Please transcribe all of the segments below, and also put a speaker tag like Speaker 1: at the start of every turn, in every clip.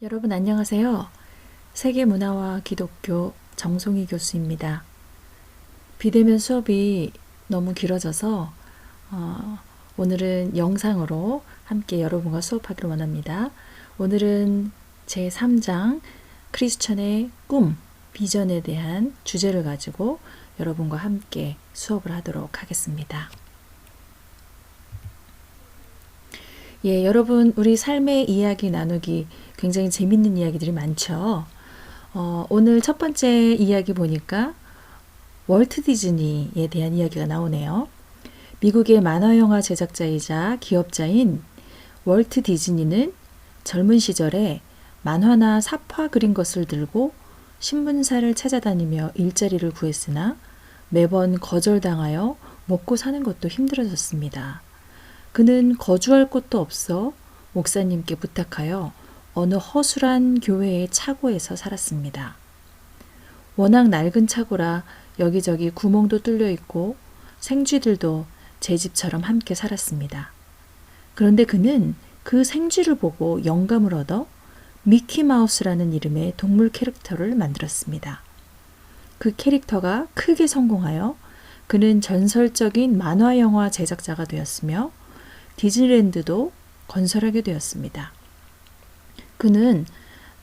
Speaker 1: 여러분 안녕하세요. 세계문화와 기독교 정송희 교수입니다. 비대면 수업이 너무 길어져서 오늘은 영상으로 함께 여러분과 수업하기를 원합니다. 오늘은 제3장 크리스천의 꿈, 비전에 대한 주제를 가지고 여러분과 함께 수업을 하도록 하겠습니다. 예, 여러분 우리 삶의 이야기 나누기 굉장히 재밌는 이야기들이 많죠. 오늘 첫 번째 이야기 보니까 월트 디즈니에 대한 이야기가 나오네요. 미국의 만화영화 제작자이자 기업자인 월트 디즈니는 젊은 시절에 만화나 삽화 그린 것을 들고 신문사를 찾아다니며 일자리를 구했으나 매번 거절당하여 먹고 사는 것도 힘들어졌습니다. 그는 거주할 곳도 없어 목사님께 부탁하여 어느 허술한 교회의 차고에서 살았습니다. 워낙 낡은 차고라 여기저기 구멍도 뚫려 있고 생쥐들도 제 집처럼 함께 살았습니다. 그런데 그는 그 생쥐를 보고 영감을 얻어 미키마우스라는 이름의 동물 캐릭터를 만들었습니다. 그 캐릭터가 크게 성공하여 그는 전설적인 만화영화 제작자가 되었으며 디즈니랜드도 건설하게 되었습니다. 그는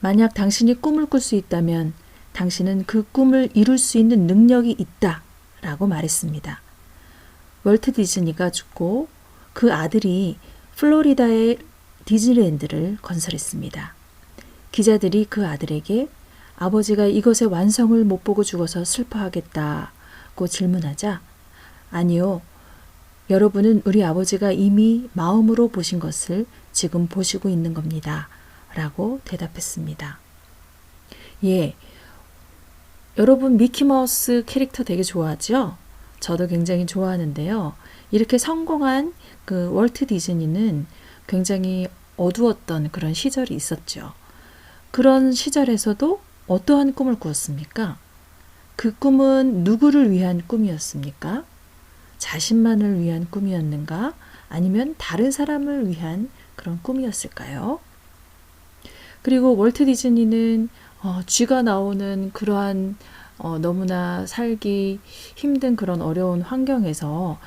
Speaker 1: 만약 당신이 꿈을 꿀 수 있다면 당신은 그 꿈을 이룰 수 있는 능력이 있다 라고 말했습니다. 월트 디즈니가 죽고 그 아들이 플로리다의 디즈니랜드를 건설했습니다. 기자들이 그 아들에게 아버지가 이것의 완성을 못 보고 죽어서 슬퍼하겠다고 질문하자 아니요. 여러분은 우리 아버지가 이미 마음으로 보신 것을 지금 보시고 있는 겁니다. 라고 대답했습니다. 예, 여러분 미키마우스 캐릭터 되게 좋아하죠? 저도 굉장히 좋아하는데요. 이렇게 성공한 그 월트 디즈니는 굉장히 어두웠던 그런 시절이 있었죠. 그런 시절에서도 어떠한 꿈을 꾸었습니까? 그 꿈은 누구를 위한 꿈이었습니까? 자신만을 위한 꿈이었는가? 아니면 다른 사람을 위한 그런 꿈이었을까요? 그리고 월트 디즈니는 쥐가 나오는 그러한 너무나 살기 힘든 그런 어려운 환경에서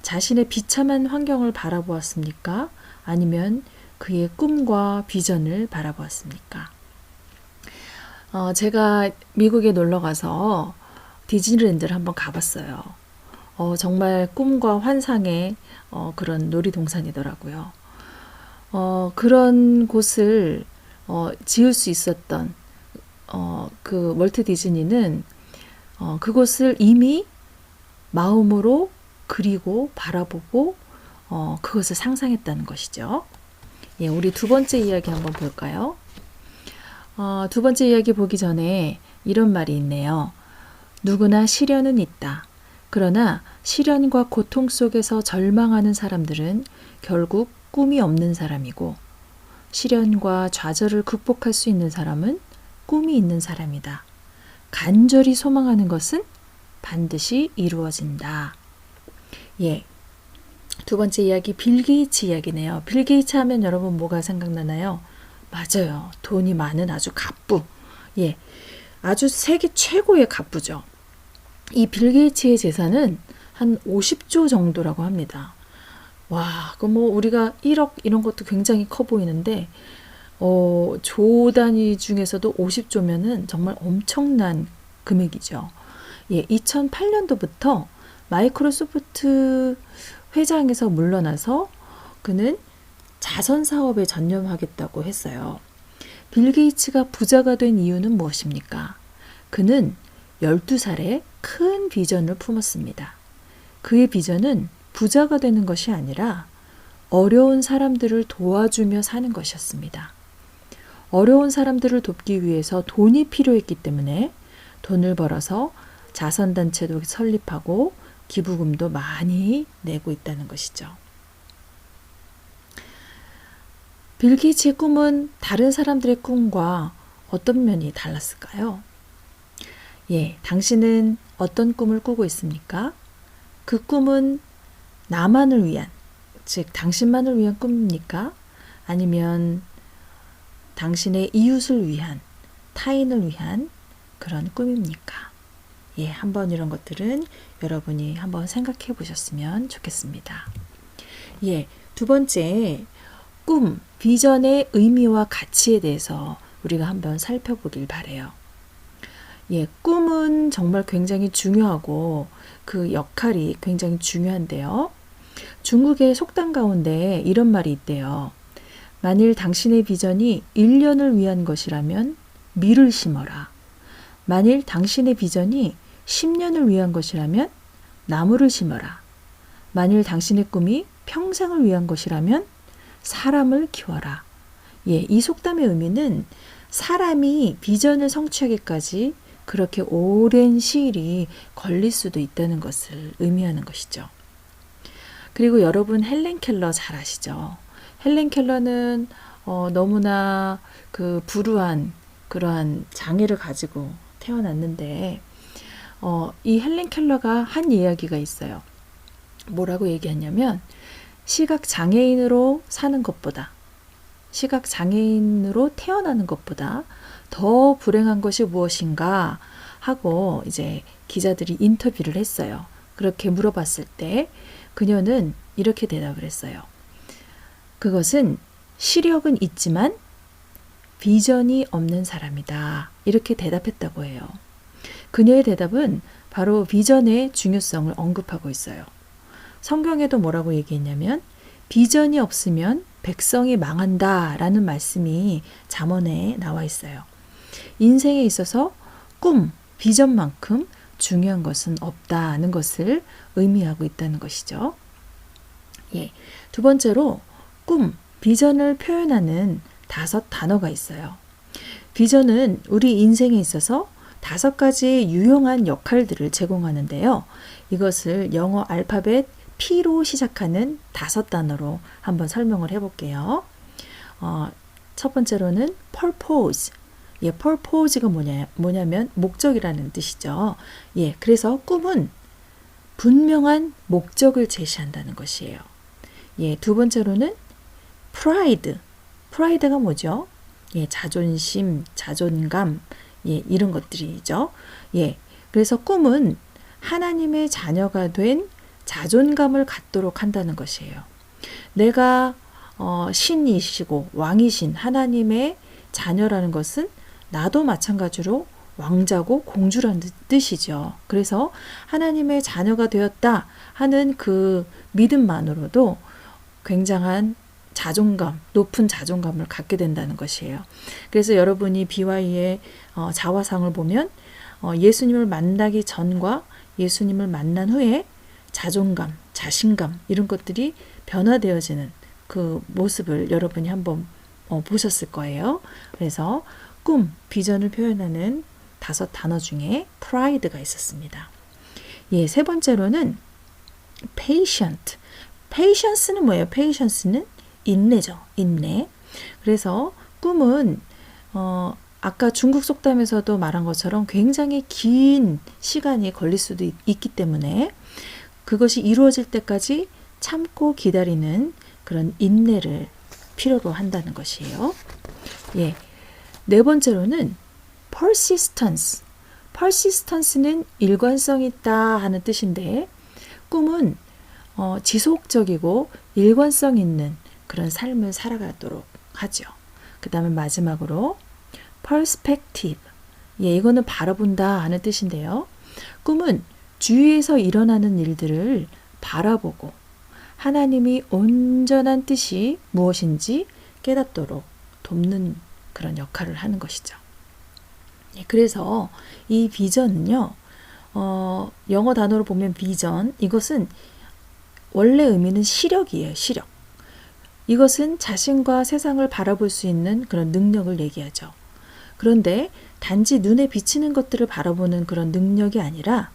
Speaker 1: 자신의 비참한 환경을 바라보았습니까? 아니면 그의 꿈과 비전을 바라보았습니까? 제가 미국에 놀러 가서 디즈니랜드를 한번 가봤어요. 정말 꿈과 환상의 그런 놀이동산이더라고요. 그런 곳을 지을 수 있었던 그 월트 디즈니는 그곳을 이미 마음으로 그리고 바라보고 그것을 상상했다는 것이죠. 예, 우리 두 번째 이야기 한번 볼까요? 두 번째 이야기 보기 전에 이런 말이 있네요. 누구나 시련은 있다. 그러나 시련과 고통 속에서 절망하는 사람들은 결국 꿈이 없는 사람이고 시련과 좌절을 극복할 수 있는 사람은 꿈이 있는 사람이다. 간절히 소망하는 것은 반드시 이루어진다. 예. 두 번째 이야기 빌 게이츠 이야기네요. 빌 게이츠 하면 여러분 뭐가 생각나나요? 맞아요. 돈이 많은 아주 갑부. 예. 아주 세계 최고의 갑부죠. 이 빌 게이츠의 재산은 한 50조 정도라고 합니다. 와, 그 뭐 우리가 1억 이런 것도 굉장히 커 보이는데 조 단위 중에서도 50조면은 정말 엄청난 금액이죠. 예, 2008년도부터 마이크로소프트 회장에서 물러나서 그는 자선 사업에 전념하겠다고 했어요. 빌 게이츠가 부자가 된 이유는 무엇입니까? 그는 12살에 큰 비전을 품었습니다. 그의 비전은 부자가 되는 것이 아니라 어려운 사람들을 도와주며 사는 것이었습니다. 어려운 사람들을 돕기 위해서 돈이 필요했기 때문에 돈을 벌어서 자선단체도 설립하고 기부금도 많이 내고 있다는 것이죠. 빌 게이츠의 꿈은 다른 사람들의 꿈과 어떤 면이 달랐을까요? 예, 당신은 어떤 꿈을 꾸고 있습니까? 그 꿈은 나만을 위한, 즉 당신만을 위한 꿈입니까? 아니면 당신의 이웃을 위한, 타인을 위한 그런 꿈입니까? 예, 한번 이런 것들은 여러분이 한번 생각해 보셨으면 좋겠습니다. 예, 두 번째, 꿈, 비전의 의미와 가치에 대해서 우리가 한번 살펴보길 바래요. 예, 꿈은 정말 굉장히 중요하고 그 역할이 굉장히 중요한데요. 중국의 속담 가운데 이런 말이 있대요. 만일 당신의 비전이 1년을 위한 것이라면 밀을 심어라. 만일 당신의 비전이 10년을 위한 것이라면 나무를 심어라. 만일 당신의 꿈이 평생을 위한 것이라면 사람을 키워라. 예, 이 속담의 의미는 사람이 비전을 성취하기까지 그렇게 오랜 시일이 걸릴 수도 있다는 것을 의미하는 것이죠. 그리고 여러분 헬렌 켈러 잘 아시죠? 헬렌 켈러는 너무나 그 불우한 그러한 장애를 가지고 태어났는데 이 헬렌 켈러가 한 이야기가 있어요. 뭐라고 얘기했냐면 시각장애인으로 사는 것보다 시각장애인으로 태어나는 것보다 더 불행한 것이 무엇인가 하고 이제 기자들이 인터뷰를 했어요. 그렇게 물어봤을 때 그녀는 이렇게 대답을 했어요. 그것은 시력은 있지만 비전이 없는 사람이다. 이렇게 대답했다고 해요. 그녀의 대답은 바로 비전의 중요성을 언급하고 있어요. 성경에도 뭐라고 얘기했냐면 비전이 없으면 백성이 망한다 라는 말씀이 잠언에 나와 있어요. 인생에 있어서 꿈, 비전만큼 중요한 것은 없다는 것을 의미하고 있다는 것이죠. 예, 두 번째로 꿈, 비전을 표현하는 5단어가 있어요. 비전은 우리 인생에 있어서 5가지의 유용한 역할들을 제공하는데요. 이것을 영어 알파벳 P로 시작하는 5단어로 한번 설명을 해볼게요. 첫 번째로는 purpose. 예, purpose가 뭐냐면 목적이라는 뜻이죠. 예, 그래서 꿈은 분명한 목적을 제시한다는 것이에요. 예, 두 번째로는 pride. pride가 뭐죠? 예, 자존심, 자존감, 예, 이런 것들이죠. 예, 그래서 꿈은 하나님의 자녀가 된 자존감을 갖도록 한다는 것이에요. 내가 신이시고 왕이신 하나님의 자녀라는 것은 나도 마찬가지로 왕자고 공주라는 뜻이죠. 그래서 하나님의 자녀가 되었다 하는 그 믿음만으로도 굉장한 자존감, 높은 자존감을 갖게 된다는 것이에요. 그래서 여러분이 BY의 자화상을 보면 예수님을 만나기 전과 예수님을 만난 후에 자존감, 자신감 이런 것들이 변화되어지는 그 모습을 여러분이 한번 보셨을 거예요. 그래서 꿈, 비전을 표현하는 5단어 중에 pride가 있었습니다. 예, 세 번째로는 patient. patience는 뭐예요? patience는 인내죠. 인내. 그래서 꿈은 아까 중국 속담에서도 말한 것처럼 굉장히 긴 시간이 걸릴 수도 있기 때문에 그것이 이루어질 때까지 참고 기다리는 그런 인내를 필요로 한다는 것이에요. 예. 네 번째로는 persistence. persistence는 일관성 있다 하는 뜻인데 꿈은 지속적이고 일관성 있는 그런 삶을 살아가도록 하죠. 그 다음에 마지막으로 perspective. 예, 이거는 바라본다 하는 뜻인데요. 꿈은 주위에서 일어나는 일들을 바라보고 하나님이 온전한 뜻이 무엇인지 깨닫도록 돕는 그런 역할을 하는 것이죠. 예, 그래서 이 비전은요, 영어 단어로 보면 비전, 이것은 원래 의미는 시력이에요. 시력. 이것은 자신과 세상을 바라볼 수 있는 그런 능력을 얘기하죠. 그런데 단지 눈에 비치는 것들을 바라보는 그런 능력이 아니라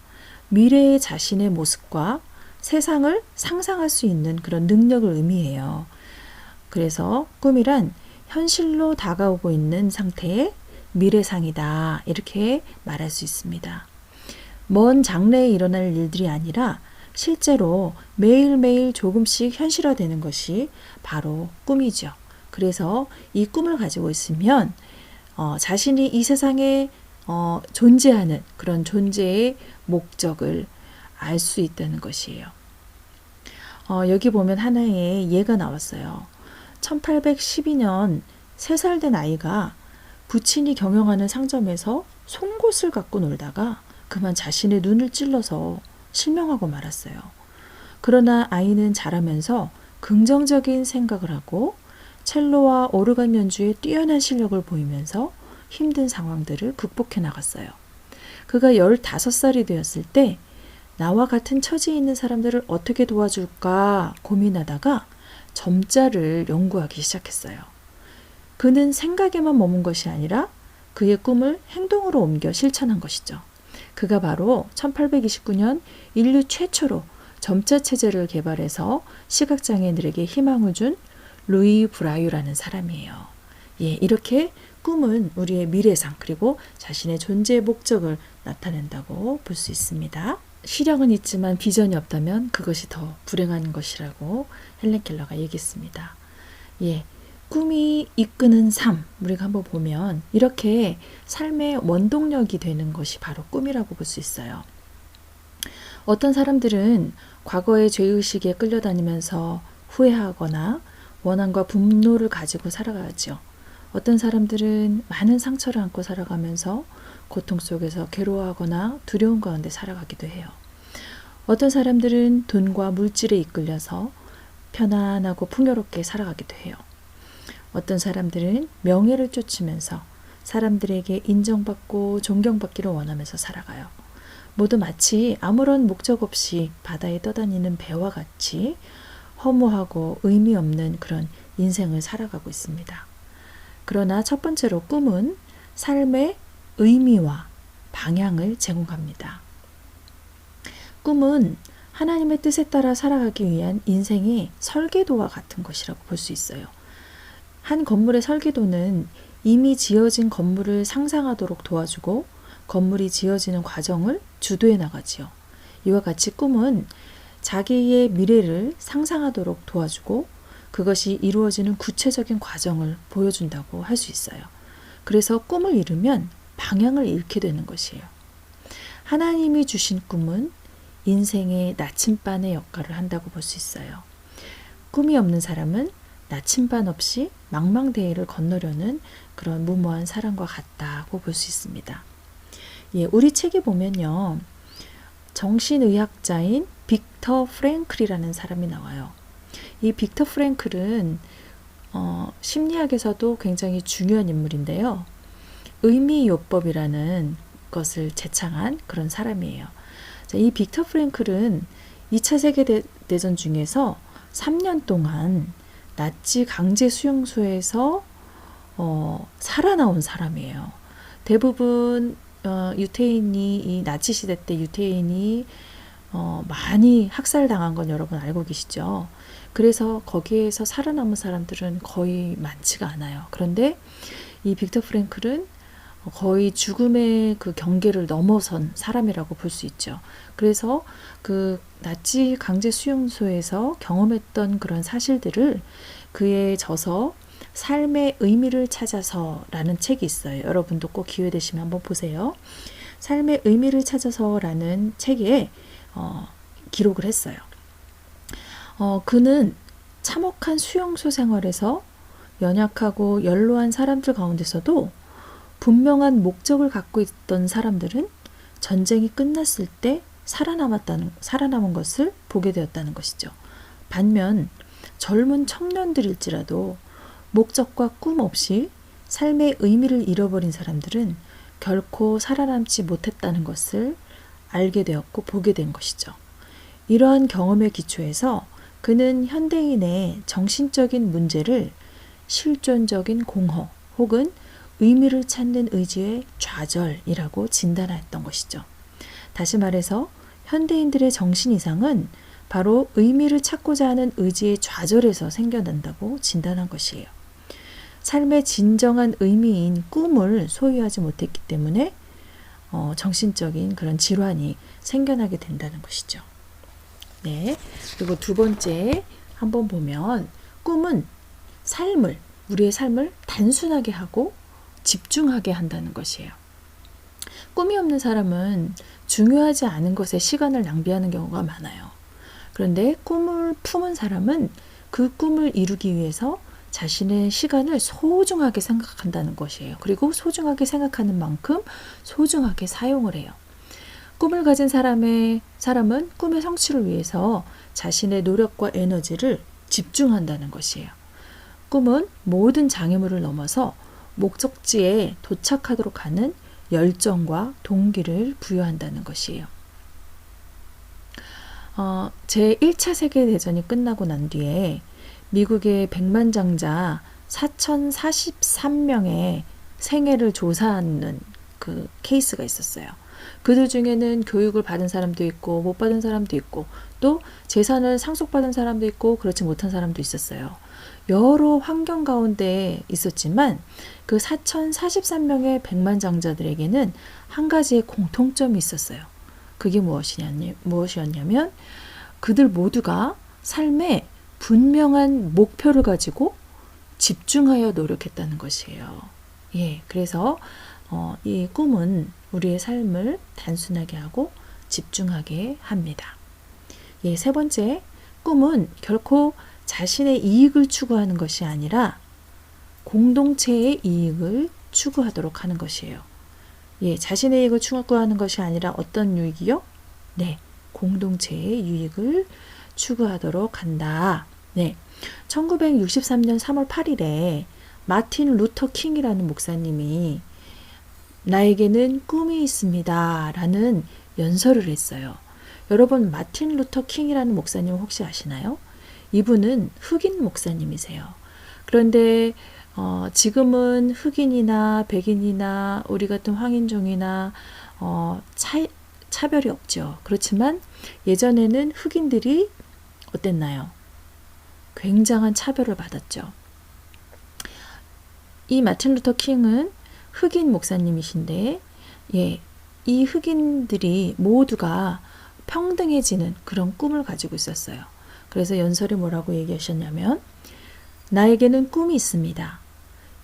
Speaker 1: 미래의 자신의 모습과 세상을 상상할 수 있는 그런 능력을 의미해요. 그래서 꿈이란 현실로 다가오고 있는 상태의 미래상이다. 이렇게 말할 수 있습니다. 먼 장래에 일어날 일들이 아니라 실제로 매일매일 조금씩 현실화되는 것이 바로 꿈이죠. 그래서 이 꿈을 가지고 있으면 자신이 이 세상에 존재하는 그런 존재의 목적을 알 수 있다는 것이에요. 여기 보면 하나의 예가 나왔어요. 1812년 3살 된 아이가 부친이 경영하는 상점에서 송곳을 갖고 놀다가 그만 자신의 눈을 찔러서 실명하고 말았어요. 그러나 아이는 자라면서 긍정적인 생각을 하고 첼로와 오르간 연주에 뛰어난 실력을 보이면서 힘든 상황들을 극복해 나갔어요. 그가 15살이 되었을 때 나와 같은 처지에 있는 사람들을 어떻게 도와줄까 고민하다가 점자를 연구하기 시작했어요. 그는 생각에만 머문 것이 아니라 그의 꿈을 행동으로 옮겨 실천한 것이죠. 그가 바로 1829년 인류 최초로 점자 체제를 개발해서 시각장애인들에게 희망을 준 루이 브라유라는 사람이에요. 이렇게 꿈은 우리의 미래상 그리고 자신의 존재의 목적을 나타낸다고 볼 수 있습니다. 시력은 있지만 비전이 없다면 그것이 더 불행한 것이라고 헬렌 켈러가 얘기했습니다. 꿈이 이끄는 삶, 우리가 한번 보면 이렇게 삶의 원동력이 되는 것이 바로 꿈이라고 볼 수 있어요. 어떤 사람들은 과거의 죄의식에 끌려다니면서 후회하거나 원한과 분노를 가지고 살아가죠. 어떤 사람들은 많은 상처를 안고 살아가면서 고통 속에서 괴로워하거나 두려움 가운데 살아가기도 해요. 어떤 사람들은 돈과 물질에 이끌려서 편안하고 풍요롭게 살아가기도 해요. 어떤 사람들은 명예를 쫓으면서 사람들에게 인정받고 존경받기를 원하면서 살아가요. 모두 마치 아무런 목적 없이 바다에 떠다니는 배와 같이 허무하고 의미 없는 그런 인생을 살아가고 있습니다. 그러나 첫 번째로 꿈은 삶의 의미와 방향을 제공합니다. 꿈은 하나님의 뜻에 따라 살아가기 위한 인생의 설계도와 같은 것이라고 볼 수 있어요. 한 건물의 설계도는 이미 지어진 건물을 상상하도록 도와주고 건물이 지어지는 과정을 주도해 나가지요. 이와 같이 꿈은 자기의 미래를 상상하도록 도와주고 그것이 이루어지는 구체적인 과정을 보여준다고 할 수 있어요. 그래서 꿈을 이루면 방향을 잃게 되는 것이에요. 하나님이 주신 꿈은 인생의 나침반의 역할을 한다고 볼 수 있어요. 꿈이 없는 사람은 나침반 없이 망망대해를 건너려는 그런 무모한 사람과 같다고 볼 수 있습니다. 우리 책에 보면요. 정신의학자인 빅터 프랭클이라는 사람이 나와요. 이 빅터 프랭클은 심리학에서도 굉장히 중요한 인물인데요. 의미요법이라는 것을 제창한 그런 사람이에요. 이 빅터 프랭클은 2차 세계대전 중에서 3년 동안 나치 강제 수용소에서 살아나온 사람이에요. 대부분 유태인이 이 나치 시대 때 유태인이 많이 학살당한 건 여러분 알고 계시죠? 그래서 거기에서 살아남은 사람들은 거의 많지가 않아요. 그런데 이 빅터 프랭클은 거의 죽음의 그 경계를 넘어선 사람이라고 볼 수 있죠. 그래서 그 나치 강제 수용소에서 경험했던 그런 사실들을 그의 저서 삶의 의미를 찾아서라는 책이 있어요. 여러분도 꼭 기회 되시면 한번 보세요. 삶의 의미를 찾아서라는 책에 기록을 했어요. 그는 참혹한 수용소 생활에서 연약하고 연로한 사람들 가운데서도 분명한 목적을 갖고 있던 사람들은 전쟁이 끝났을 때 살아남은 것을 보게 되었다는 것이죠. 반면 젊은 청년들일지라도 목적과 꿈 없이 삶의 의미를 잃어버린 사람들은 결코 살아남지 못했다는 것을 알게 되었고 보게 된 것이죠. 이러한 경험의 기초에서 그는 현대인의 정신적인 문제를 실존적인 공허 혹은 의미를 찾는 의지의 좌절이라고 진단했던 것이죠. 다시 말해서 현대인들의 정신 이상은 바로 의미를 찾고자 하는 의지의 좌절에서 생겨난다고 진단한 것이에요. 삶의 진정한 의미인 꿈을 소유하지 못했기 때문에 정신적인 그런 질환이 생겨나게 된다는 것이죠. 네. 그리고 두 번째 한번 보면 꿈은 삶을 우리의 삶을 단순하게 하고 집중하게 한다는 것이에요. 꿈이 없는 사람은 중요하지 않은 것에 시간을 낭비하는 경우가 많아요. 그런데 꿈을 품은 사람은 그 꿈을 이루기 위해서 자신의 시간을 소중하게 생각한다는 것이에요. 그리고 소중하게 생각하는 만큼 소중하게 사용을 해요. 꿈을 가진 사람은 꿈의 성취를 위해서 자신의 노력과 에너지를 집중한다는 것이에요. 꿈은 모든 장애물을 넘어서 목적지에 도착하도록 하는 열정과 동기를 부여한다는 것이에요. 제1차 세계대전이 끝나고 난 뒤에 미국의 백만장자 4,043명의 생애를 조사하는 그 케이스가 있었어요. 그들 중에는 교육을 받은 사람도 있고 못 받은 사람도 있고 또 재산을 상속받은 사람도 있고 그렇지 못한 사람도 있었어요. 여러 환경 가운데 있었지만 그 4,043명의 백만장자들에게는 한 가지의 공통점이 있었어요. 그게 무엇이었냐면 그들 모두가 삶에 분명한 목표를 가지고 집중하여 노력했다는 것이에요. 그래서 이 꿈은 우리의 삶을 단순하게 하고 집중하게 합니다. 세 번째, 꿈은 결코 자신의 이익을 추구하는 것이 아니라 공동체의 이익을 추구하도록 하는 것이에요. 자신의 이익을 추구하는 것이 아니라 어떤 유익이요? 공동체의 유익을 추구하도록 한다. 1963년 3월 8일에 마틴 루터 킹이라는 목사님이 나에게는 꿈이 있습니다 라는 연설을 했어요. 여러분, 마틴 루터 킹이라는 목사님 혹시 아시나요? 이분은 흑인 목사님이세요. 그런데 지금은 흑인이나 백인이나 우리 같은 황인종이나 차별이 없죠. 그렇지만 예전에는 흑인들이 어땠나요? 굉장한 차별을 받았죠. 이 마틴 루터 킹은 흑인 목사님이신데 이 흑인들이 모두가 평등해지는 그런 꿈을 가지고 있었어요. 그래서 연설이 뭐라고 얘기하셨냐면 나에게는 꿈이 있습니다.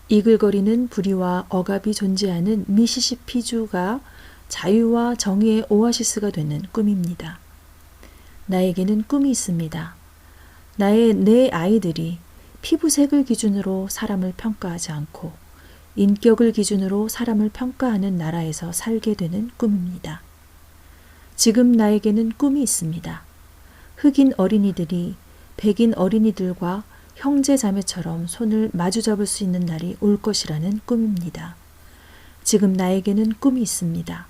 Speaker 1: 이글거리는 불의와 억압이 존재하는 미시시피주가 자유와 정의의 오아시스가 되는 꿈입니다. 나에게는 꿈이 있습니다. 내 아이들이 피부색을 기준으로 사람을 평가하지 않고 인격을 기준으로 사람을 평가하는 나라에서 살게 되는 꿈입니다. 지금 나에게는 꿈이 있습니다. 흑인 어린이들이 백인 어린이들과 형제 자매처럼 손을 마주잡을 수 있는 날이 올 것이라는 꿈입니다. 지금 나에게는 꿈이 있습니다.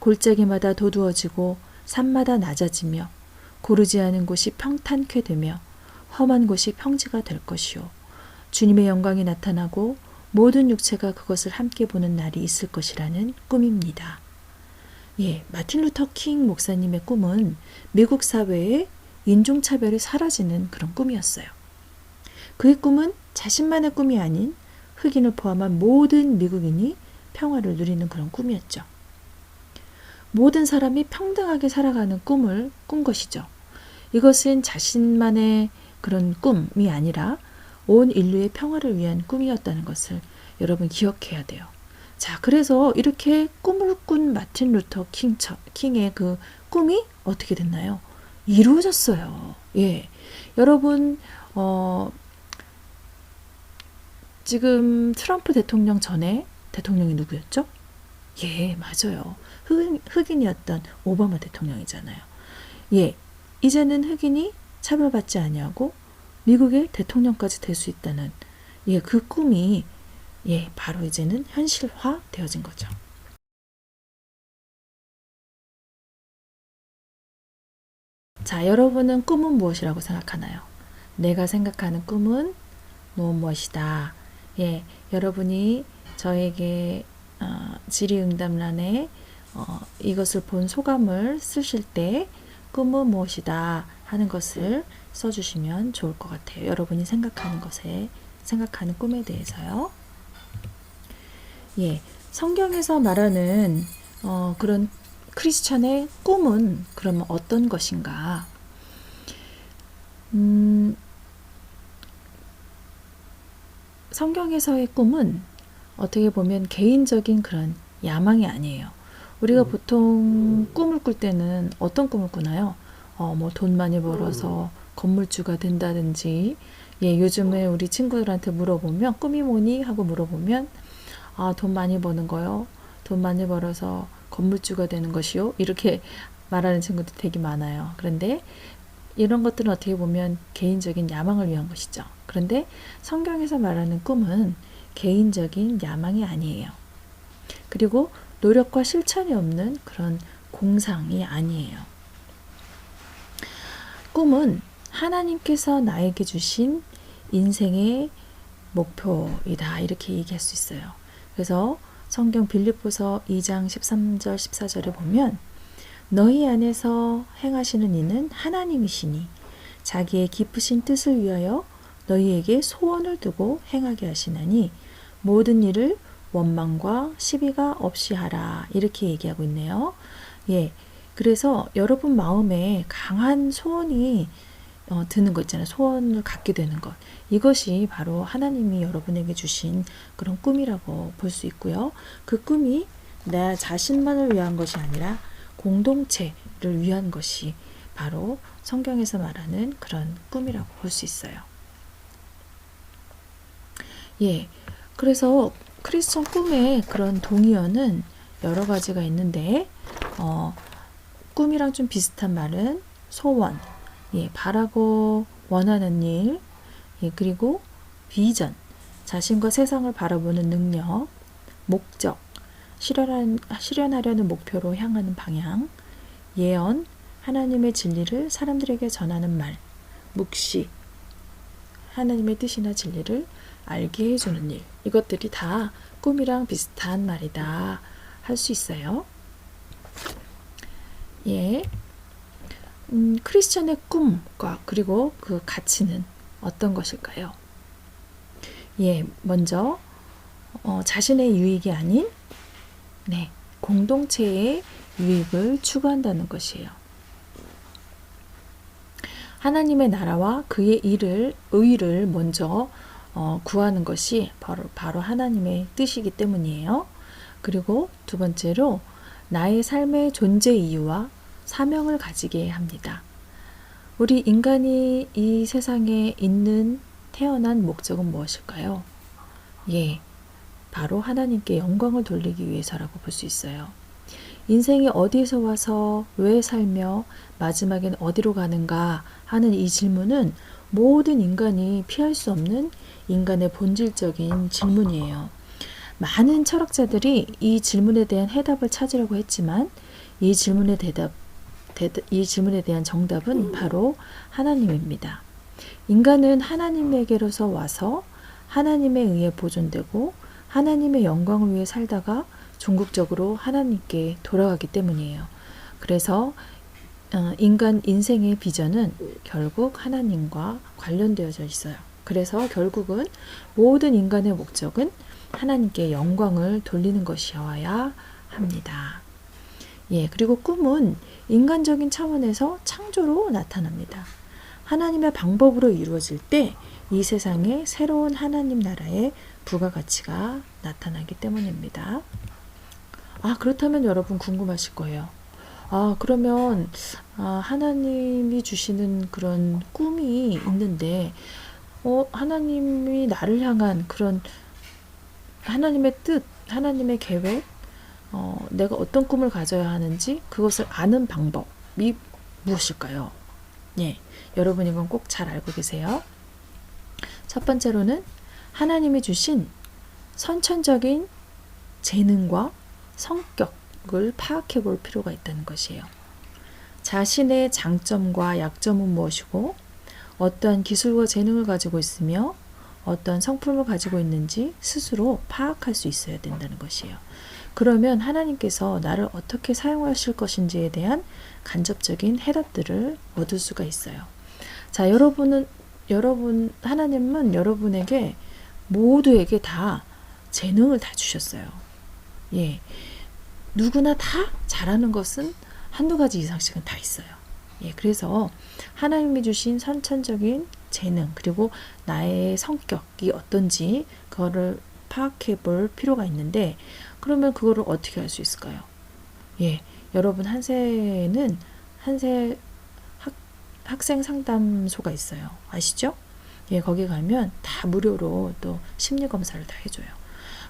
Speaker 1: 골짜기마다 도두어지고 산마다 낮아지며 고르지 않은 곳이 평탄케 되며 험한 곳이 평지가 될 것이요. 주님의 영광이 나타나고 모든 육체가 그것을 함께 보는 날이 있을 것이라는 꿈입니다. 마틴 루터 킹 목사님의 꿈은 미국 사회에 인종차별이 사라지는 그런 꿈이었어요. 그의 꿈은 자신만의 꿈이 아닌 흑인을 포함한 모든 미국인이 평화를 누리는 그런 꿈이었죠. 모든 사람이 평등하게 살아가는 꿈을 꾼 것이죠. 이것은 자신만의 그런 꿈이 아니라 온 인류의 평화를 위한 꿈이었다는 것을 여러분 기억해야 돼요. 자, 그래서 이렇게 꿈을 꾼 마틴 루터 킹의 그 꿈이 어떻게 됐나요? 이루어졌어요. 여러분, 지금 트럼프 대통령 전에 대통령이 누구였죠? 맞아요. 흑인이었던 오바마 대통령이잖아요. 이제는 흑인이 차별받지 아니하고 미국의 대통령까지 될 수 있다는 그 꿈이 바로 이제는 현실화 되어진 거죠. 자, 여러분은 꿈은 무엇이라고 생각하나요? 내가 생각하는 꿈은 무엇이다. 여러분이 저에게 질의응답란에 이것을 본 소감을 쓰실 때 꿈은 무엇이다 하는 것을 써주시면 좋을 것 같아요. 여러분이 생각하는 꿈에 대해서요. 성경에서 말하는 그런 크리스천의 꿈은 그러면 어떤 것인가? 성경에서의 꿈은 어떻게 보면 개인적인 그런 야망이 아니에요. 우리가 보통 꿈을 꿀 때는 어떤 꿈을 꾸나요? 뭐 돈 많이 벌어서 건물주가 된다든지, 예, 요즘에 우리 친구들한테 물어보면 꿈이 뭐니? 하고 물어보면 돈 많이 버는 거요. 돈 많이 벌어서 건물주가 되는 것이요. 이렇게 말하는 친구들 되게 많아요. 그런데 이런 것들은 어떻게 보면 개인적인 야망을 위한 것이죠. 그런데 성경에서 말하는 꿈은 개인적인 야망이 아니에요. 그리고 노력과 실천이 없는 그런 공상이 아니에요. 꿈은 하나님께서 나에게 주신 인생의 목표이다. 이렇게 얘기할 수 있어요. 그래서 성경 빌립보서 2장 13절 14절에 보면 너희 안에서 행하시는 이는 하나님이시니 자기의 기쁘신 뜻을 위하여 너희에게 소원을 두고 행하게 하시나니 모든 일을 원망과 시비가 없이 하라. 이렇게 얘기하고 있네요. 예. 그래서 여러분 마음에 강한 소원이 드는 거 있잖아요. 소원을 갖게 되는 것. 이것이 바로 하나님이 여러분에게 주신 그런 꿈이라고 볼 수 있고요. 그 꿈이 나 자신만을 위한 것이 아니라 공동체를 위한 것이 바로 성경에서 말하는 그런 꿈이라고 볼 수 있어요. 예. 그래서 크리스천 꿈의 그런 동의어는 여러 가지가 있는데, 꿈이랑 좀 비슷한 말은 소원, 예, 바라고 원하는 일, 예, 그리고 비전, 자신과 세상을 바라보는 능력, 목적, 실현하려는 목표로 향하는 방향, 예언, 하나님의 진리를 사람들에게 전하는 말, 묵시, 하나님의 뜻이나 진리를 알게 해주는 일. 이것들이 다 꿈이랑 비슷한 말이다 할 수 있어요. 예. 크리스천의 꿈과 그리고 그 가치는 어떤 것일까요? 예, 먼저 자신의 유익이 아닌 공동체의 유익을 추구한다는 것이에요. 하나님의 나라와 그의 의를 먼저 구하는 것이 바로 하나님의 뜻이기 때문이에요. 그리고 두 번째로 나의 삶의 존재 이유와 사명을 가지게 합니다. 우리 인간이 이 세상에 태어난 목적은 무엇일까요? 예, 바로 하나님께 영광을 돌리기 위해서라고 볼 수 있어요. 인생이 어디에서 와서 왜 살며 마지막엔 어디로 가는가 하는 이 질문은 모든 인간이 피할 수 없는 인간의 본질적인 질문이에요. 많은 철학자들이 이 질문에 대한 해답을 찾으려고 했지만 이 질문에 대한 정답은 바로 하나님입니다. 인간은 하나님에게로서 와서 하나님에 의해 보존되고 하나님의 영광을 위해 살다가 종국적으로 하나님께 돌아가기 때문이에요. 그래서 인간 인생의 비전은 결국 하나님과 관련되어져 있어요. 그래서 결국은 모든 인간의 목적은 하나님께 영광을 돌리는 것이어야 합니다. 예, 그리고 꿈은 인간적인 차원에서 창조로 나타납니다. 하나님의 방법으로 이루어질 때 이 세상에 새로운 하나님 나라의 부가가치가 나타나기 때문입니다. 그렇다면 여러분 궁금하실 거예요. 그러면 하나님이 주시는 그런 꿈이 있는데 하나님이 나를 향한 그런 하나님의 뜻, 하나님의 계획, 내가 어떤 꿈을 가져야 하는지 그것을 아는 방법이 무엇일까요? 예, 여러분 이건 꼭 잘 알고 계세요. 첫 번째로는 하나님이 주신 선천적인 재능과 성격을 파악해 볼 필요가 있다는 것이에요. 자신의 장점과 약점은 무엇이고 어떠한 기술과 재능을 가지고 있으며 어떤 성품을 가지고 있는지 스스로 파악할 수 있어야 된다는 것이에요. 그러면 하나님께서 나를 어떻게 사용하실 것인지에 대한 간접적인 해답들을 얻을 수가 있어요. 자, 하나님은 여러분에게 모두에게 다 재능을 다 주셨어요. 예. 누구나 다 잘하는 것은 한두 가지 이상씩은 다 있어요. 예. 그래서 하나님이 주신 선천적인 재능, 그리고 나의 성격이 어떤지 그거를 파악해 볼 필요가 있는데, 그러면 그거를 어떻게 할 수 있을까요? 예, 여러분 한세는 한세 학생 상담소가 있어요. 아시죠? 예, 거기 가면 다 무료로 또 심리 검사를 다 해줘요.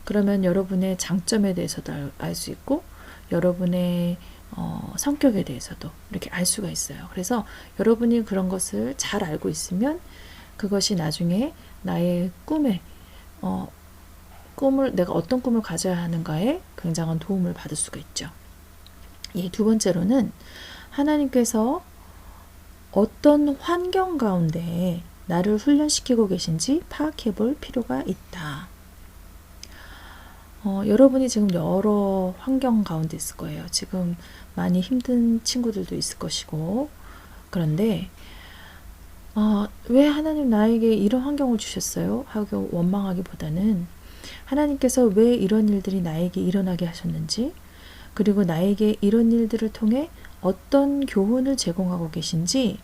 Speaker 1: 그러면 여러분의 장점에 대해서도 알 수 있고, 여러분의 성격에 대해서도 이렇게 알 수가 있어요. 그래서 여러분이 그런 것을 잘 알고 있으면 그것이 나중에 나의 꿈을 내가 어떤 꿈을 가져야 하는가에 굉장한 도움을 받을 수가 있죠. 예, 두 번째로는 하나님께서 어떤 환경 가운데 나를 훈련시키고 계신지 파악해 볼 필요가 있다. 여러분이 지금 여러 환경 가운데 있을 거예요. 지금 많이 힘든 친구들도 있을 것이고, 그런데 왜 하나님 나에게 이런 환경을 주셨어요? 하고 원망하기보다는 하나님께서 왜 이런 일들이 나에게 일어나게 하셨는지, 그리고 나에게 이런 일들을 통해 어떤 교훈을 제공하고 계신지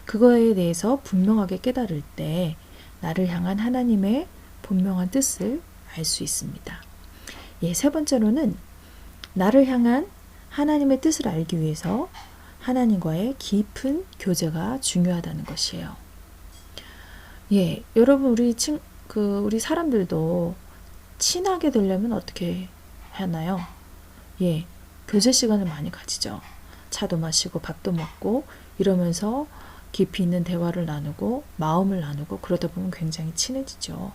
Speaker 1: 그거에 대해서 분명하게 깨달을 때 나를 향한 하나님의 분명한 뜻을 알 수 있습니다. 예, 세 번째로는 나를 향한 하나님의 뜻을 알기 위해서 하나님과의 깊은 교제가 중요하다는 것이에요. 예, 여러분 우리 사람들도 친하게 되려면 어떻게 하나요? 예, 교제 시간을 많이 가지죠. 차도 마시고 밥도 먹고 이러면서 깊이 있는 대화를 나누고 마음을 나누고 그러다 보면 굉장히 친해지죠.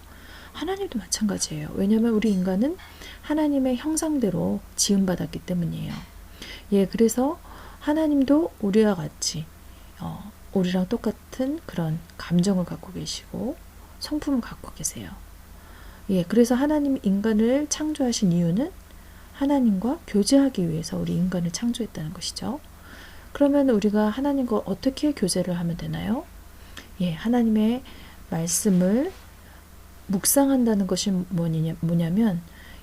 Speaker 1: 하나님도 마찬가지예요. 왜냐하면 우리 인간은 하나님의 형상대로 지음받았기 때문이에요. 예, 그래서 하나님도 우리와 같이 우리랑 똑같은 그런 감정을 갖고 계시고 성품을 갖고 계세요. 예, 그래서 하나님이 인간을 창조하신 이유는 하나님과 교제하기 위해서 우리 인간을 창조했다는 것이죠. 그러면 우리가 하나님과 어떻게 교제를 하면 되나요? 예, 하나님의 말씀을 묵상한다는 것이 뭐냐면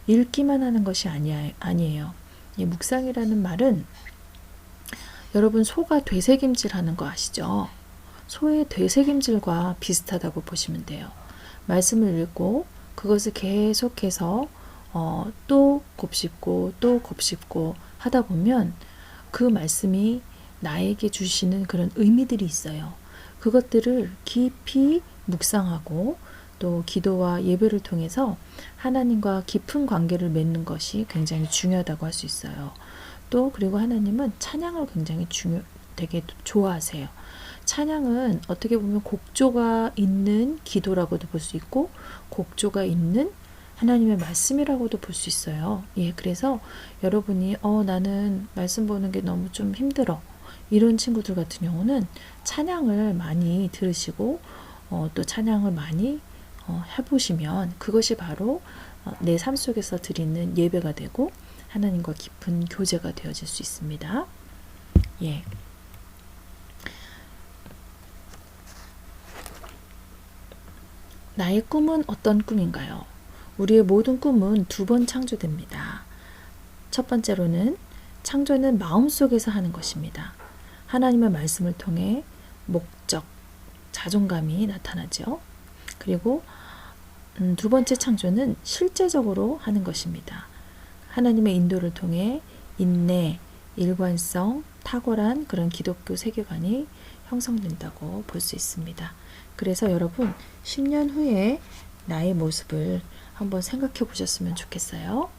Speaker 1: 읽기만 하는 것이 아니에요. 예, 묵상이라는 말은 여러분 소가 되새김질하는 거 아시죠? 소의 되새김질과 비슷하다고 보시면 돼요. 말씀을 읽고 그것을 계속해서 또 곱씹고 또 곱씹고 하다 보면 그 말씀이 나에게 주시는 그런 의미들이 있어요. 그것들을 깊이 묵상하고 또 기도와 예배를 통해서 하나님과 깊은 관계를 맺는 것이 굉장히 중요하다고 할 수 있어요. 또 그리고 하나님은 찬양을 굉장히 되게 좋아하세요. 찬양은 어떻게 보면 곡조가 있는 기도라고도 볼 수 있고 곡조가 있는 하나님의 말씀이라고도 볼 수 있어요. 예, 그래서 여러분이 나는 말씀 보는 게 너무 좀 힘들어. 이런 친구들 같은 경우는 찬양을 많이 들으시고 또 찬양을 많이 해보시면 그것이 바로 내 삶 속에서 드리는 예배가 되고 하나님과 깊은 교제가 되어질 수 있습니다. 예. 나의 꿈은 어떤 꿈인가요? 우리의 모든 꿈은 두 번 창조됩니다. 첫 번째로는 창조는 마음속에서 하는 것입니다. 하나님의 말씀을 통해 목적, 자존감이 나타나죠. 그리고 두 번째 창조는 실제적으로 하는 것입니다. 하나님의 인도를 통해 인내, 일관성, 탁월한 그런 기독교 세계관이 형성된다고 볼 수 있습니다. 그래서 여러분 10년 후에 나의 모습을 한번 생각해 보셨으면 좋겠어요.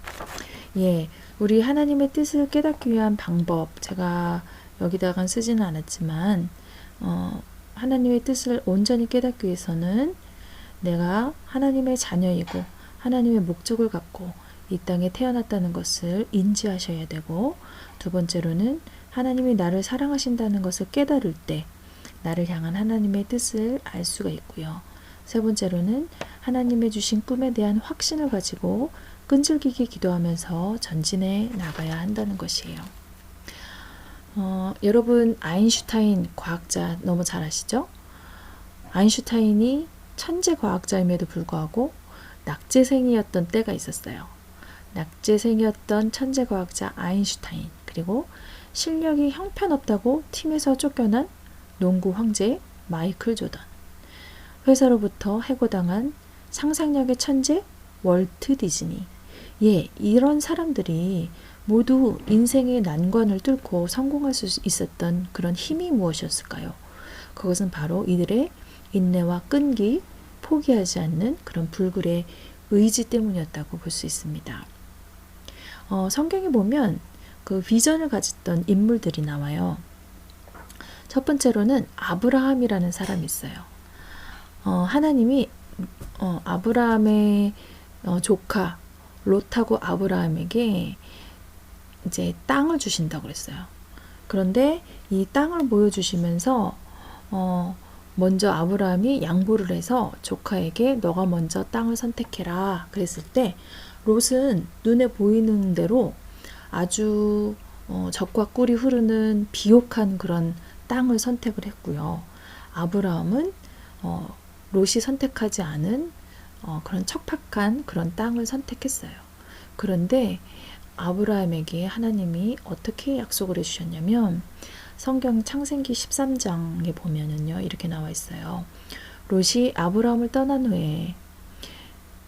Speaker 1: 예, 우리 하나님의 뜻을 깨닫기 위한 방법 제가 여기다가 쓰지는 않았지만 하나님의 뜻을 온전히 깨닫기 위해서는 내가 하나님의 자녀이고 하나님의 목적을 갖고 이 땅에 태어났다는 것을 인지하셔야 되고, 두 번째로는 하나님이 나를 사랑하신다는 것을 깨달을 때 나를 향한 하나님의 뜻을 알 수가 있고요. 세 번째로는 하나님의 주신 꿈에 대한 확신을 가지고 끈질기게 기도하면서 전진해 나가야 한다는 것이에요. 여러분 아인슈타인 과학자 너무 잘 아시죠? 아인슈타인이 천재 과학자임에도 불구하고 낙제생이었던 때가 있었어요. 낙제생이었던 천재 과학자 아인슈타인, 그리고 실력이 형편없다고 팀에서 쫓겨난 농구 황제 마이클 조던. 회사로부터 해고당한 상상력의 천재 월트 디즈니. 예, 이런 사람들이 모두 인생의 난관을 뚫고 성공할 수 있었던 그런 힘이 무엇이었을까요? 그것은 바로 이들의 인내와 끈기, 포기하지 않는 그런 불굴의 의지 때문이었다고 볼 수 있습니다. 성경에 보면 그 비전을 가졌던 인물들이 나와요. 첫 번째로는 아브라함이라는 사람이 있어요. 하나님이 아브라함의 조카 롯하고 아브라함에게 이제 땅을 주신다고 그랬어요. 그런데 이 땅을 보여주시면서 먼저 아브라함이 양보를 해서 조카에게 너가 먼저 땅을 선택해라 그랬을 때 롯은 눈에 보이는 대로 아주 적과 꿀이 흐르는 비옥한 그런 땅을 선택을 했고요. 아브라함은 롯이 선택하지 않은 그런 척박한 그런 땅을 선택했어요. 그런데 아브라함에게 하나님이 어떻게 약속을 해주셨냐면 성경 창세기 13장에 보면은요 이렇게 나와 있어요. 롯이 아브라함을 떠난 후에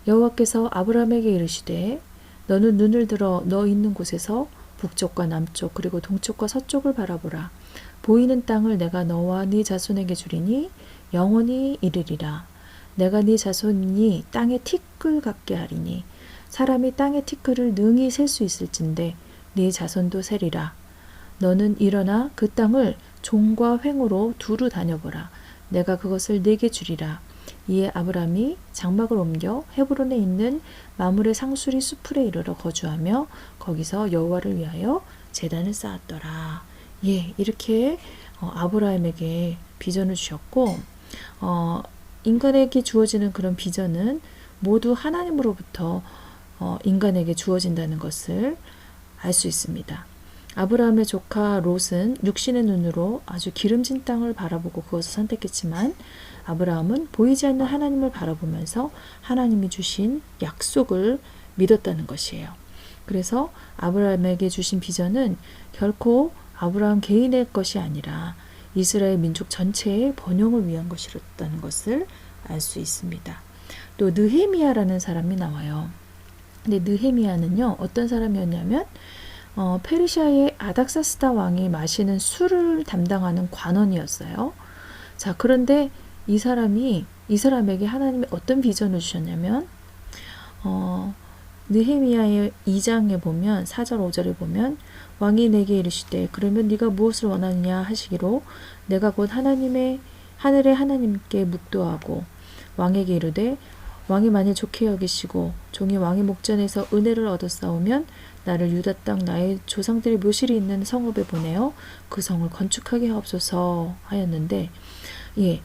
Speaker 1: 여호와께서 아브라함에게 이르시되 너는 눈을 들어 너 있는 곳에서 북쪽과 남쪽 그리고 동쪽과 서쪽을 바라보라. 보이는 땅을 내가 너와 네 자손에게 주리니 영원히 이르리라. 내가 네 자손이 땅의 티끌 같게 하리니 사람이 땅의 티끌을 능히 셀 수 있을진데 네 자손도 세리라. 너는 일어나 그 땅을 종과 횡으로 두루 다녀보라. 내가 그것을 네게 주리라. 이에 아브람이 장막을 옮겨 헤브론에 있는 마므레 상수리 수풀에 이르러 거주하며 거기서 여호와를 위하여 제단을 쌓았더라. 예, 이렇게 아브라함에게 비전을 주셨고 인간에게 주어지는 그런 비전은 모두 하나님으로부터 인간에게 주어진다는 것을 알 수 있습니다. 아브라함의 조카 롯은 육신의 눈으로 아주 기름진 땅을 바라보고 그것을 선택했지만 아브라함은 보이지 않는 하나님을 바라보면서 하나님이 주신 약속을 믿었다는 것이에요. 그래서 아브라함에게 주신 비전은 결코 아브라함 개인의 것이 아니라 이스라엘 민족 전체의 번영을 위한 것이었다는 것을 알 수 있습니다. 또 느헤미야라는 사람이 나와요. 근데 느헤미야는요 어떤 사람이었냐면 페르시아의 아닥사스다 왕이 마시는 술을 담당하는 관원이었어요. 자, 그런데 이 사람에게 하나님이 어떤 비전을 주셨냐면 느헤미야의 2장에 보면 4절 5절에 보면 왕이 내게 이르시되 그러면 네가 무엇을 원하느냐 하시기로 내가 곧 하늘의 하나님께 묵도하고 왕에게 이르되 왕이 만일 좋게 여기시고 종이 왕의 목전에서 은혜를 얻었사오면 나를 유다 땅 나의 조상들의 묘실이 있는 성읍에 보내어 그 성을 건축하게 하옵소서 하였는데 예,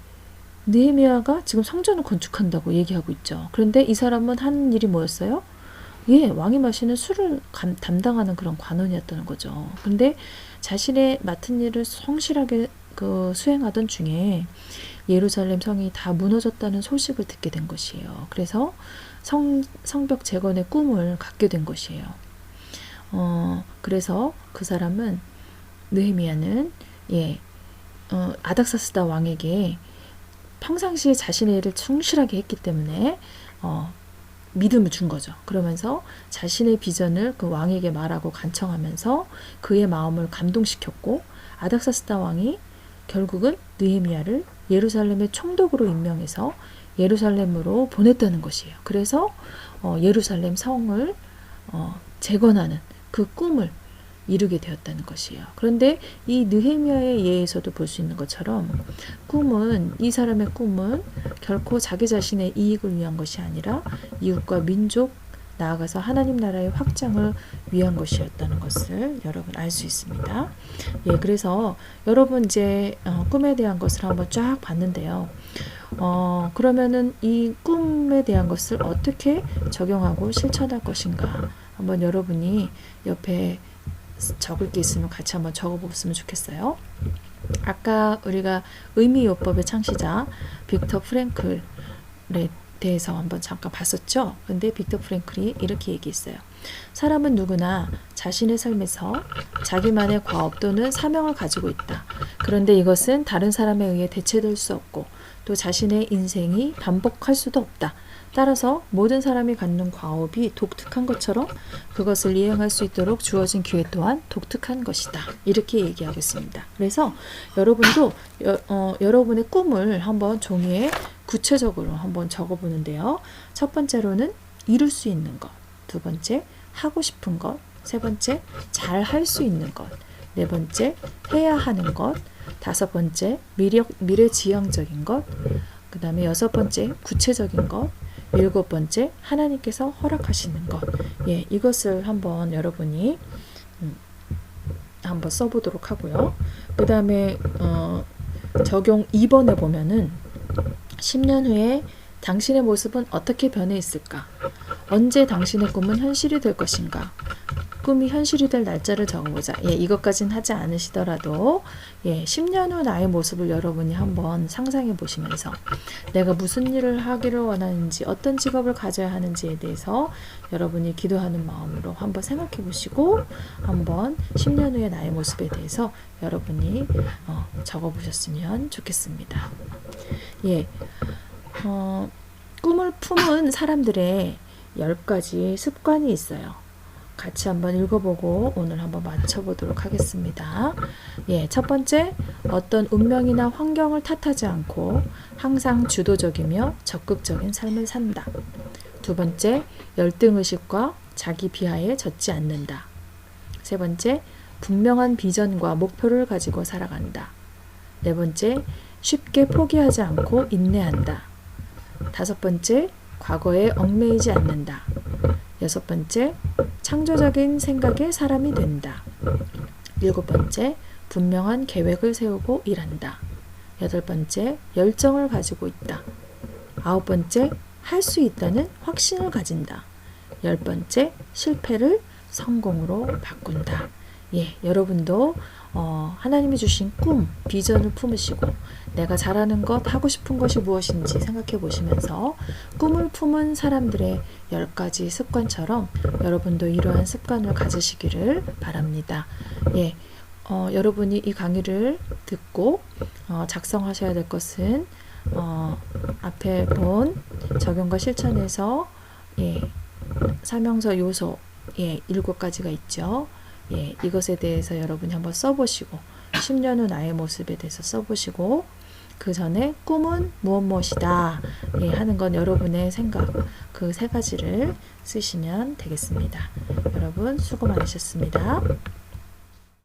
Speaker 1: 느헤미야가 지금 성전을 건축한다고 얘기하고 있죠. 그런데 이 사람은 하는 일이 뭐였어요? 예, 왕이 마시는 술을 담당하는 그런 관원이었다는 거죠. 근데 자신의 맡은 일을 성실하게 수행하던 중에 예루살렘 성이 다 무너졌다는 소식을 듣게 된 것이에요. 그래서 성벽 재건의 꿈을 갖게 된 것이에요. 그래서 그 사람은 느헤미야는 아닥사스다 왕에게 평상시에 자신의 일을 충실하게 했기 때문에 믿음을 준 거죠. 그러면서 자신의 비전을 그 왕에게 말하고 간청하면서 그의 마음을 감동시켰고 아닥사스다 왕이 결국은 느헤미야를 예루살렘의 총독으로 임명해서 예루살렘으로 보냈다는 것이에요. 그래서 예루살렘 성을 재건하는 그 꿈을 이루게 되었다는 것이에요. 그런데 이 느헤미야의 예에서도 볼 수 있는 것처럼 이 사람의 꿈은 결코 자기 자신의 이익을 위한 것이 아니라 이웃과 민족 나아가서 하나님 나라의 확장을 위한 것이었다는 것을 여러분 알 수 있습니다. 예, 그래서 여러분 이제 꿈에 대한 것을 한번 쫙 봤는데요. 그러면은 이 꿈에 대한 것을 어떻게 적용하고 실천할 것인가 한번 여러분이 옆에 적을 게 있으면 같이 한번 적어보셨으면 좋겠어요. 아까 우리가 의미요법의 창시자 빅터 프랭클에 대해서 한번 잠깐 봤었죠. 근데 빅터 프랭클이 이렇게 얘기했어요. 사람은 누구나 자신의 삶에서 자기만의 과업 또는 사명을 가지고 있다. 그런데 이것은 다른 사람에 의해 대체될 수 없고 또 자신의 인생이 반복할 수도 없다. 따라서 모든 사람이 갖는 과업이 독특한 것처럼 그것을 이행할 수 있도록 주어진 기회 또한 독특한 것이다. 이렇게 얘기하겠습니다. 그래서 여러분도 여러분의 꿈을 한번 종이에 구체적으로 한번 적어보는데요. 첫 번째로는 이룰 수 있는 것, 두 번째 하고 싶은 것, 세 번째 잘 할 수 있는 것, 네 번째 해야 하는 것, 다섯 번째 미래지향적인 것, 그 다음에 여섯 번째 구체적인 것, 일곱 번째 하나님께서 허락하시는 것. 예, 이것을 한번 여러분이 한번 써보도록 하고요. 그 다음에 적용 2번에 보면은 10년 후에 당신의 모습은 어떻게 변해 있을까? 언제 당신의 꿈은 현실이 될 것인가? 꿈이 현실이 될 날짜를 적어보자. 예, 이것까지는 하지 않으시더라도 10년 후 나의 모습을 여러분이 한번 상상해 보시면서 내가 무슨 일을 하기를 원하는지, 어떤 직업을 가져야 하는지에 대해서 여러분이 기도하는 마음으로 한번 생각해 보시고 한번 10년 후의 나의 모습에 대해서 여러분이 적어 보셨으면 좋겠습니다. 예, 꿈을 품은 사람들의 10가지 습관이 있어요. 같이 한번 읽어보고 오늘 한번 맞춰보도록 하겠습니다. 예, 첫 번째, 어떤 운명이나 환경을 탓하지 않고 항상 주도적이며 적극적인 삶을 산다. 두 번째, 열등의식과 자기 비하에 젖지 않는다. 세 번째, 분명한 비전과 목표를 가지고 살아간다. 네 번째, 쉽게 포기하지 않고 인내한다. 다섯 번째, 과거에 얽매이지 않는다. 여섯 번째, 창조적인 생각의 사람이 된다. 일곱 번째, 분명한 계획을 세우고 일한다. 여덟 번째, 열정을 가지고 있다. 아홉 번째, 할 수 있다는 확신을 가진다. 열 번째, 실패를 성공으로 바꾼다. 예, 여러분도 하나님이 주신 꿈, 비전을 품으시고 내가 잘하는 것, 하고 싶은 것이 무엇인지 생각해 보시면서 꿈을 품은 사람들의 10가지 습관처럼 여러분도 이러한 습관을 가지시기를 바랍니다. 예, 여러분이 이 강의를 듣고 작성하셔야 될 것은 앞에 본 적용과 실천에서 사명서 요소 7가지가 있죠. 예, 이것에 대해서 여러분이 한번 써보시고 10년 후 나의 모습에 대해서 써보시고 그 전에 꿈은 무엇이다 하는 건 여러분의 생각, 그 3가지를 쓰시면 되겠습니다. 여러분 수고 많으셨습니다.